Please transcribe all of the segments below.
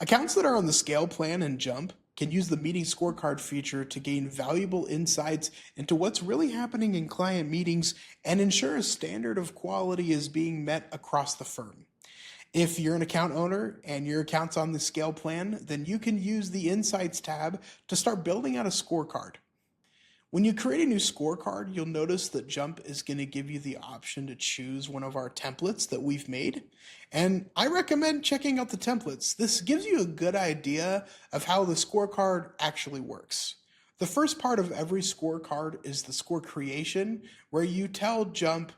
Accounts that are on the scale plan and jump can use the meeting scorecard feature to gain valuable insights into what's really happening in client meetings and ensure a standard of quality is being met across the firm. If you're an account owner and your account's on the scale plan, then you can use the Insights tab to start building out a scorecard. When you create a new scorecard, you'll notice that Jump is going to give you the option to choose one of our templates that we've made. And I recommend checking out the templates. This gives you a good idea of how the scorecard actually works. The first part of every scorecard is the score creation, where you tell Jump,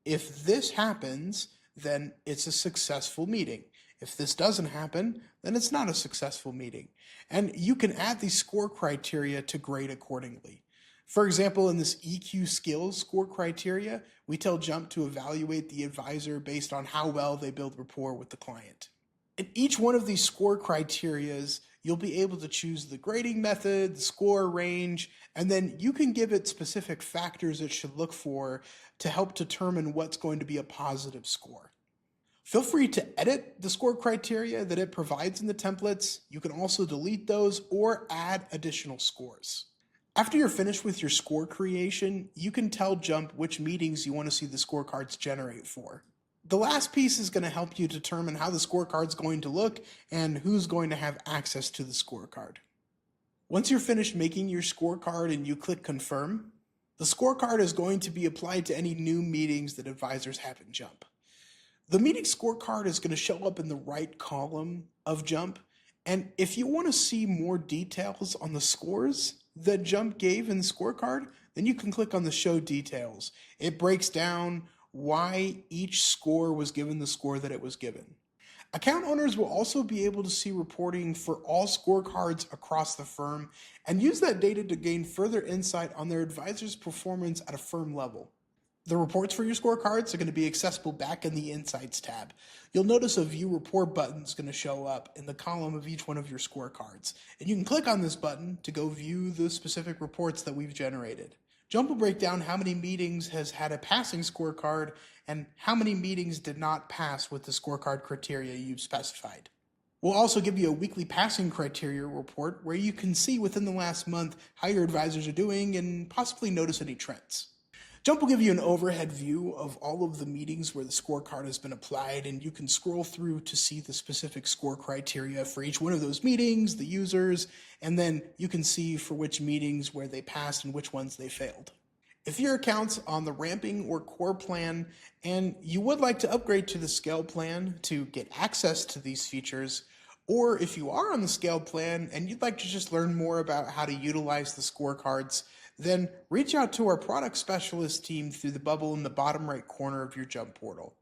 if this happens, then it's a successful meeting. If this doesn't happen, then it's not a successful meeting. And you can add these score criteria to grade accordingly. For example, in this EQ skills score criteria, we tell Jump to evaluate the advisor based on how well they build rapport with the client. In each one of these score criterias, you'll be able to choose the grading method, the score range, and then you can give it specific factors it should look for to help determine what's going to be a positive score. Feel free to edit the score criteria that it provides in the templates. You can also delete those or add additional scores. After you're finished with your score creation, you can tell Jump which meetings you want to see the scorecards generate for. The last piece is going to help you determine how the scorecard's going to look and who's going to have access to the scorecard. Once you're finished making your scorecard and you click confirm, the scorecard is going to be applied to any new meetings that advisors have in Jump. The meeting scorecard is going to show up in the right column of Jump, and if you want to see more details on the scores that Jump gave in the scorecard, then you can click on the show details. It breaks down why each score was given the score that it was given. Account owners will also be able to see reporting for all scorecards across the firm and use that data to gain further insight on their advisor's performance at a firm level. The reports for your scorecards are going to be accessible back in the Insights tab. You'll notice a View Report button is going to show up in the column of each one of your scorecards. And you can click on this button to go view the specific reports that we've generated. Jump will break down how many meetings has had a passing scorecard and how many meetings did not pass with the scorecard criteria you've specified. We'll also give you a weekly passing criteria report where you can see within the last month how your advisors are doing and possibly notice any trends. Jump will give you an overhead view of all of the meetings where the scorecard has been applied, and you can scroll through to see the specific score criteria for each one of those meetings, the users, and then you can see for which meetings where they passed and which ones they failed. If your account's on the ramping or core plan and you would like to upgrade to the scale plan to get access to these features, or if you are on the scale plan and you'd like to just learn more about how to utilize the scorecards, then reach out to our product specialist team through the bubble in the bottom right corner of your Jump portal.